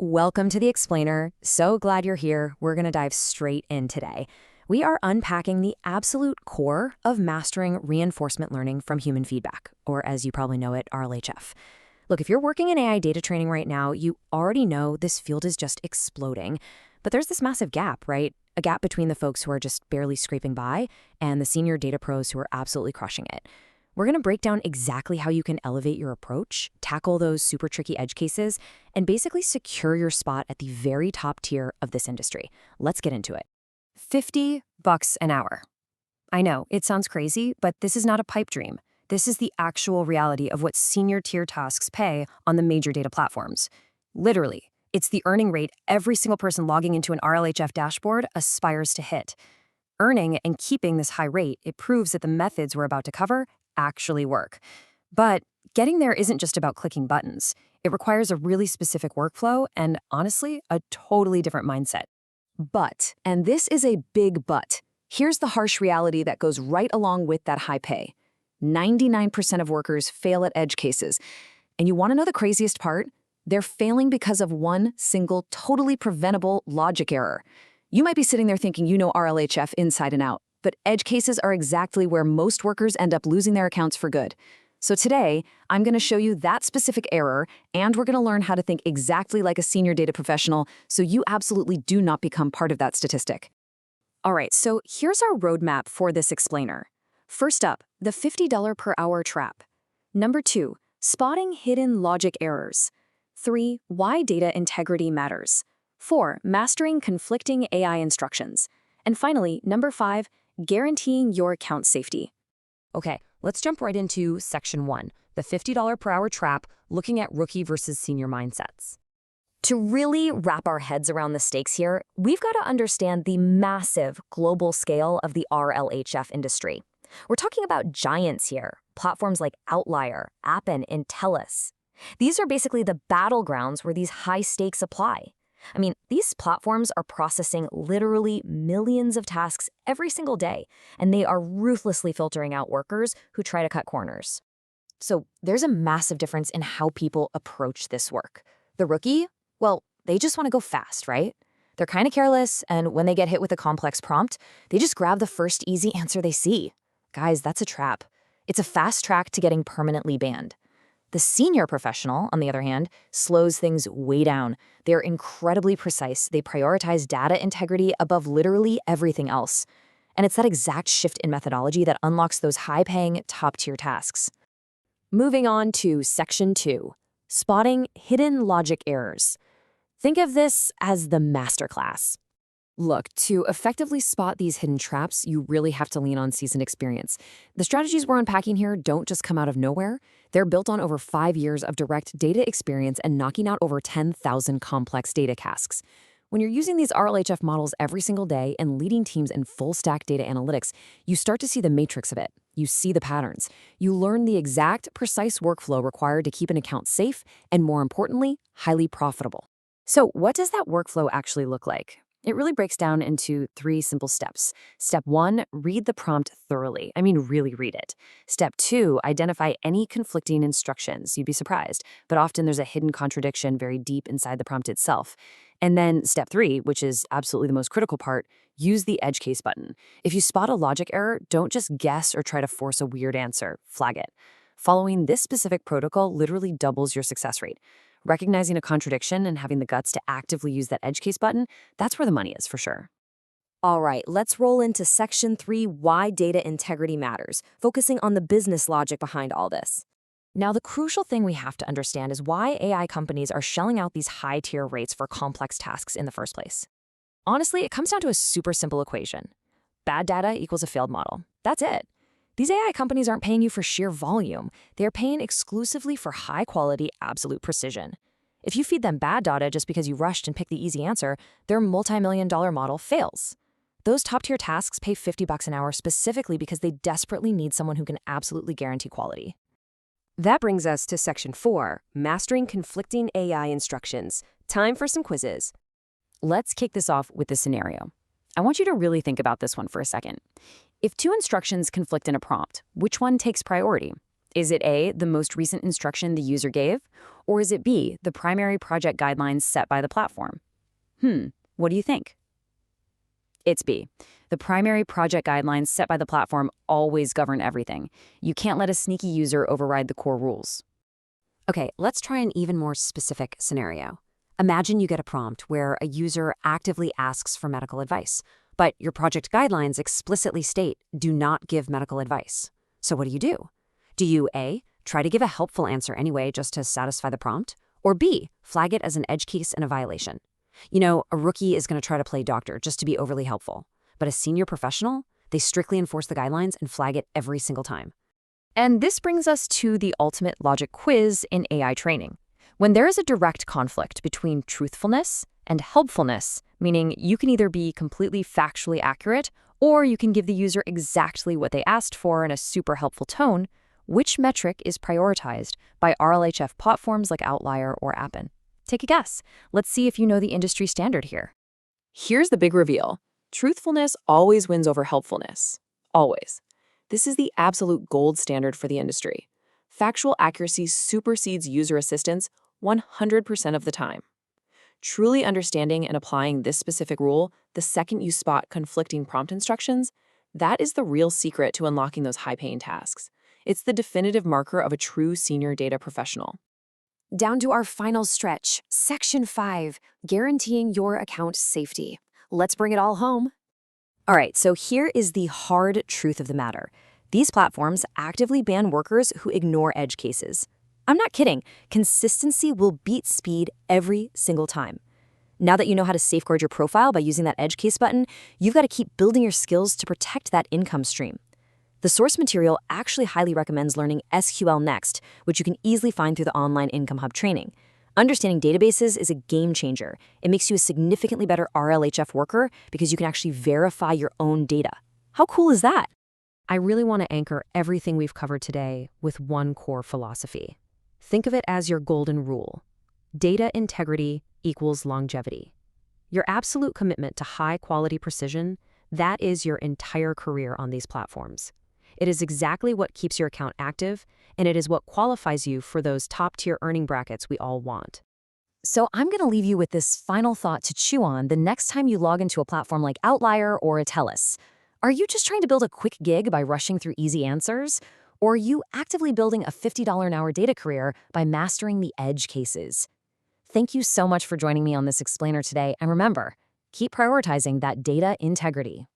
Welcome to The Explainer. So glad you're here. We're going to dive straight in today. We are unpacking the absolute core of mastering reinforcement learning from human feedback, or as you probably know it, RLHF. Look, if you're working in AI data training right now, you already know this field is just exploding. But there's this massive gap, right? A gap between the folks who are just barely scraping by and the senior data pros who are absolutely crushing it. We're going to break down exactly how you can elevate your approach, tackle those super tricky edge cases, and basically secure your spot at the very top tier of this industry. Let's get into it. $50 an hour. I know, it sounds crazy, but this is not a pipe dream. This is the actual reality of what senior tier tasks pay on the major data platforms. Literally, it's the earning rate every single person logging into an RLHF dashboard aspires to hit. Earning and keeping this high rate, it proves that the methods we're about to cover actually work. But getting there isn't just about clicking buttons. It requires a really specific workflow and, honestly, a totally different mindset. But, and this is a big but, here's the harsh reality that goes right along with that high pay. 99% of workers fail at edge cases. And you want to know the craziest part? They're failing because of one single, totally preventable logic error. You might be sitting there thinking you know RLHF inside and out, but edge cases are exactly where most workers end up losing their accounts for good. So today, I'm going to show you that specific error, and we're going to learn how to think exactly like a senior data professional so you absolutely do not become part of that statistic. All right, so here's our roadmap for this explainer. First up, the $50 per hour trap. Number 2, spotting hidden logic errors. 3, why data integrity matters. 4, mastering conflicting AI instructions. And finally, number 5, guaranteeing your account safety. Okay, let's jump right into section 1, the $50 per hour trap, looking at rookie versus senior mindsets. To really wrap our heads around the stakes here, we've got to understand the massive global scale of the RLHF industry. We're talking about giants here, platforms like Outlier, Appen, and Telus. These are basically the battlegrounds where these high stakes apply. I mean, these platforms are processing literally millions of tasks every single day, and they are ruthlessly filtering out workers who try to cut corners. So there's a massive difference in how people approach this work. The rookie, well, they just want to go fast, right? They're kind of careless, and when they get hit with a complex prompt, they just grab the first easy answer they see. Guys, that's a trap. It's a fast track to getting permanently banned. The senior professional, on the other hand, slows things way down. They're incredibly precise. They prioritize data integrity above literally everything else. And it's that exact shift in methodology that unlocks those high-paying, top-tier tasks. Moving on to section 2, spotting hidden logic errors. Think of this as the masterclass. Look, to effectively spot these hidden traps, you really have to lean on seasoned experience. The strategies we're unpacking here don't just come out of nowhere. They're built on over 5 years of direct data experience and knocking out over 10,000 complex data tasks. When you're using these RLHF models every single day and leading teams in full-stack data analytics, you start to see the matrix of it. You see the patterns. You learn the exact, precise workflow required to keep an account safe and, more importantly, highly profitable. So what does that workflow actually look like? It really breaks down into 3 simple steps. Step 1, read the prompt thoroughly. I mean, really read it. Step 2, identify any conflicting instructions. You'd be surprised, but often there's a hidden contradiction very deep inside the prompt itself. And then step 3, which is absolutely the most critical part, use the edge case button. If you spot a logic error, don't just guess or try to force a weird answer. Flag it. Following this specific protocol literally doubles your success rate. Recognizing a contradiction and having the guts to actively use that edge case button, that's where the money is for sure. All right, let's roll into section 3, why data integrity matters, focusing on the business logic behind all this. Now, the crucial thing we have to understand is why AI companies are shelling out these high-tier rates for complex tasks in the first place. Honestly, it comes down to a super simple equation. Bad data equals a failed model. That's it. These AI companies aren't paying you for sheer volume. They are paying exclusively for high-quality, absolute precision. If you feed them bad data just because you rushed and picked the easy answer, their multi-million-dollar model fails. Those top-tier tasks pay $50 an hour specifically because they desperately need someone who can absolutely guarantee quality. That brings us to section 4, mastering conflicting AI instructions. Time for some quizzes. Let's kick this off with this scenario. I want you to really think about this one for a second. If 2 instructions conflict in a prompt, which one takes priority? Is it A, the most recent instruction the user gave? Or is it B, the primary project guidelines set by the platform? What do you think? It's B. The primary project guidelines set by the platform always govern everything. You can't let a sneaky user override the core rules. Okay, let's try an even more specific scenario. Imagine you get a prompt where a user actively asks for medical advice, but your project guidelines explicitly state, do not give medical advice. So what do? Do you A, try to give a helpful answer anyway just to satisfy the prompt? Or B, flag it as an edge case and a violation? You know, a rookie is going to try to play doctor just to be overly helpful. But a senior professional, they strictly enforce the guidelines and flag it every single time. And this brings us to the ultimate logic quiz in AI training. When there is a direct conflict between truthfulness and helpfulness, meaning you can either be completely factually accurate or you can give the user exactly what they asked for in a super helpful tone, which metric is prioritized by RLHF platforms like Outlier or Appen? Take a guess. Let's see if you know the industry standard here. Here's the big reveal. Truthfulness always wins over helpfulness. Always. This is the absolute gold standard for the industry. Factual accuracy supersedes user assistance 100% of the time. Truly understanding and applying this specific rule the second you spot conflicting prompt instructions, that is the real secret to unlocking those high-paying tasks. It's the definitive marker of a true senior data professional. Down to our final stretch, Section 5, guaranteeing your account safety. Let's bring it all home. All right, so here is the hard truth of the matter. These platforms actively ban workers who ignore edge cases. I'm not kidding. Consistency will beat speed every single time. Now that you know how to safeguard your profile by using that edge case button, you've got to keep building your skills to protect that income stream. The source material actually highly recommends learning SQL Next, which you can easily find through the online Income Hub training. Understanding databases is a game changer. It makes you a significantly better RLHF worker because you can actually verify your own data. How cool is that? I really want to anchor everything we've covered today with one core philosophy. Think of it as your golden rule. Data integrity equals longevity. Your absolute commitment to high-quality precision, that is your entire career on these platforms. It is exactly what keeps your account active, and it is what qualifies you for those top-tier earning brackets we all want. So I'm going to leave you with this final thought to chew on the next time you log into a platform like Outlier or a Telus. Are you just trying to build a quick gig by rushing through easy answers? Or are you actively building a $50 an hour data career by mastering the edge cases? Thank you so much for joining me on this explainer today, and remember, keep prioritizing that data integrity.